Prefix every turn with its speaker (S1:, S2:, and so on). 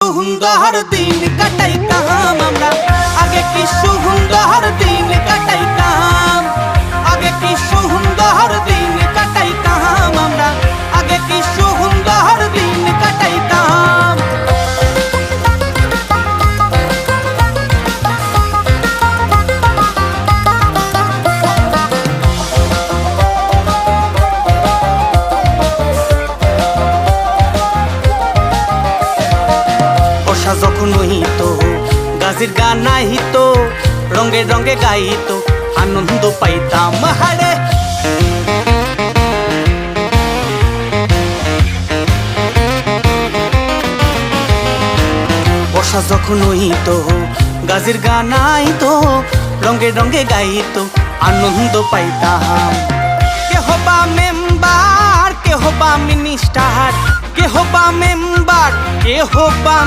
S1: সুন্দর দিন কাটাইতাম আমরা আগে, কি সুন্দর দিন কাটাইতাম আগে, কি সুন্দর দিন কাটাইতাম আমরা আগে, কি সুন্দর দিন কাটাইতাম। বর্ষা যখন হইতো গাছের গান আহিতো, রঙে রঙে গাইতো, আনন্দ পাইতাম হারে। বর্ষা যখন হইতো গাছের গান আইতো, রঙে রঙে গাইতো, আনন্দ পাইতাম। কেহ বা মেম্বার, কেহ বা মিনিস্টার, কেহ বা মেম্বার, কেহ বা